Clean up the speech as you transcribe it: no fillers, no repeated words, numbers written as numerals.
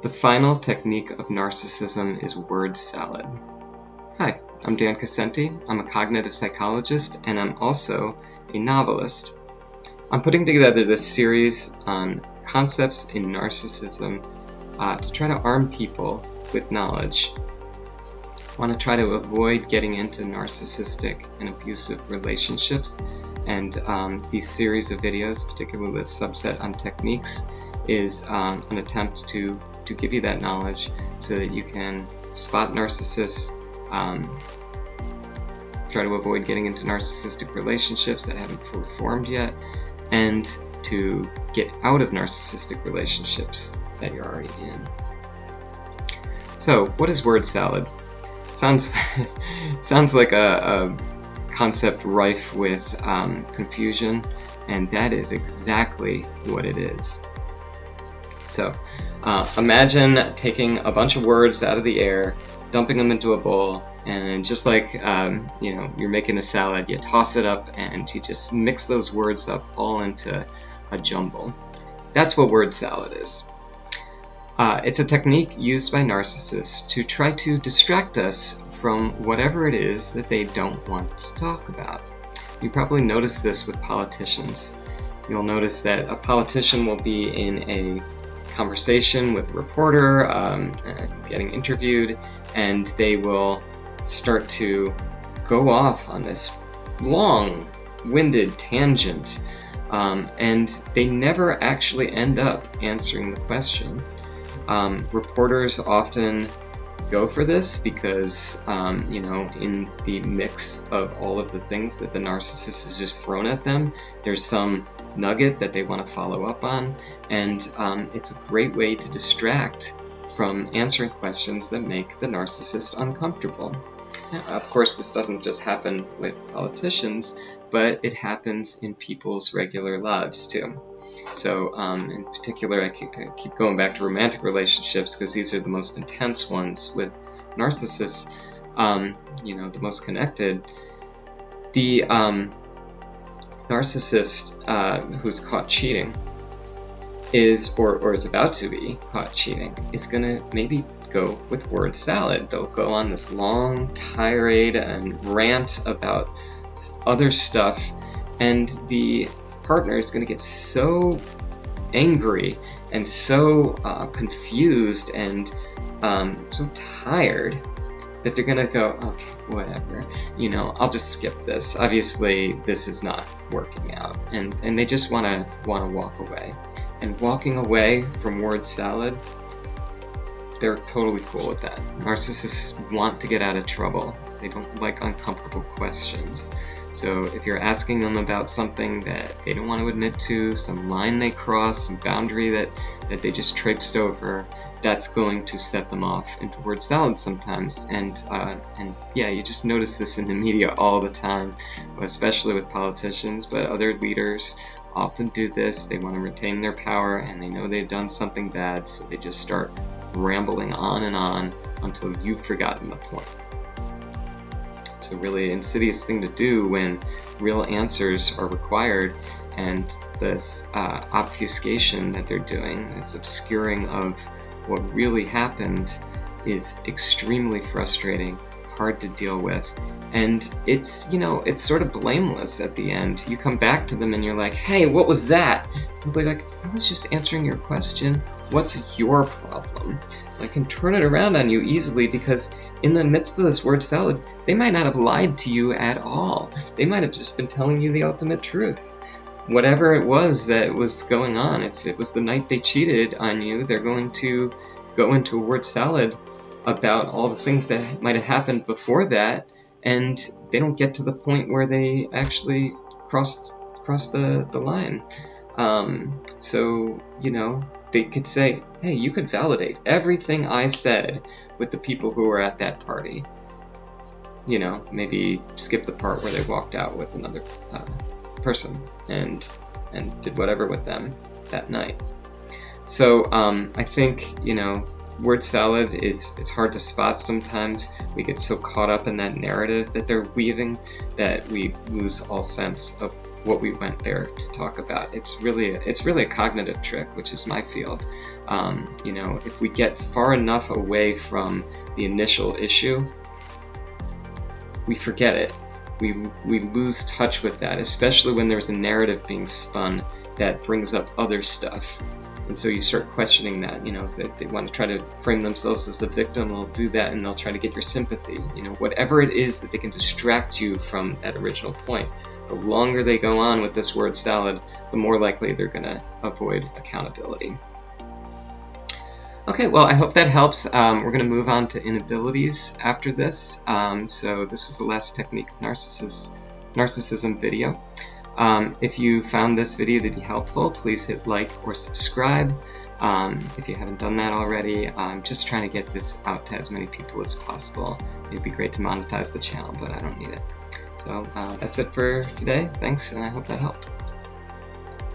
The final technique of narcissism is word salad. Hi, I'm Dan Cassenti. I'm a cognitive psychologist, and I'm also a novelist. I'm putting together this series on concepts in narcissism to try to arm people with knowledge. I want to try to avoid getting into narcissistic and abusive relationships, and these series of videos, particularly this subset on techniques, is an attempt to give you that knowledge so that you can spot narcissists, try to avoid getting into narcissistic relationships that haven't fully formed yet, and to get out of narcissistic relationships that you're already in. So, what is word salad? Sounds like a concept rife with confusion, and that is exactly what it is. So, imagine taking a bunch of words out of the air, dumping them into a bowl, and just like you're making a salad, you toss it up and you just mix those words up all into a jumble. That's what word salad is. It's a technique used by narcissists to try to distract us from whatever it is that they don't want to talk about. You probably notice this with politicians. You'll notice that a politician will be in a conversation with a reporter, getting interviewed, and they will start to go off on this long-winded tangent, and they never actually end up answering the question. Reporters often go for this because, in the mix of all of the things that the narcissist has just thrown at them, there's some nugget that they want to follow up on, and it's a great way to distract from answering questions that make the narcissist uncomfortable. Now, of course, this doesn't just happen with politicians, but it happens in people's regular lives too. So in particular, I keep going back to romantic relationships because these are the most intense ones with narcissists, the most connected. The narcissist who's caught cheating is about to be caught cheating is going to maybe go with word salad. They'll go on this long tirade and rant about other stuff, and the partner is going to get so angry and so confused and so tired that they're gonna go, okay, whatever, I'll just skip this. Obviously, this is not working out, and they just want to walk away. And walking away from word salad, they're totally cool with that. Narcissists want to get out of trouble. They don't like uncomfortable questions. So if you're asking them about something that they don't want to admit to, some line they crossed, some boundary that they just traipsed over, that's going to set them off into word salad sometimes. And you just notice this in the media all the time, especially with politicians, but other leaders often do this. They want to retain their power, and they know they've done something bad, so they just start rambling on and on until you've forgotten the point. It's a really insidious thing to do when real answers are required, and this obfuscation that they're doing, this obscuring of what really happened, is extremely frustrating, hard to deal with, and it's sort of blameless at the end. You come back to them and you're like, hey, what was that? And they're like, I was just answering your question. What's your problem? I can turn it around on you easily because in the midst of this word salad, they might not have lied to you at all. They might have just been telling you the ultimate truth. Whatever it was that was going on, if it was the night they cheated on you, they're going to go into a word salad about all the things that might have happened before that, and they don't get to the point where they actually crossed the line. They could say, hey, you could validate everything I said with the people who were at that party. Maybe skip the part where they walked out with another person and did whatever with them that night. So I think, word salad it's hard to spot sometimes. We get so caught up in that narrative that they're weaving that we lose all sense of what we went there to talk about. It's really a cognitive trick, which is my field. You know, if we get far enough away from the initial issue, we forget it. We lose touch with that, especially when there's a narrative being spun that brings up other stuff. And so you start questioning that. You know, if they want to try to frame themselves as the victim, they'll do that, and they'll try to get your sympathy. You know, whatever it is that they can distract you from that original point. The longer they go on with this word salad, the more likely they're going to avoid accountability. Okay, well, I hope that helps. We're going to move on to inabilities after this. So this was the last technique of narcissism video. If you found this video to be helpful, please hit like or subscribe. If you haven't done that already, I'm just trying to get this out to as many people as possible. It'd be great to monetize the channel, but I don't need it. So that's it for today. Thanks, and I hope that helped.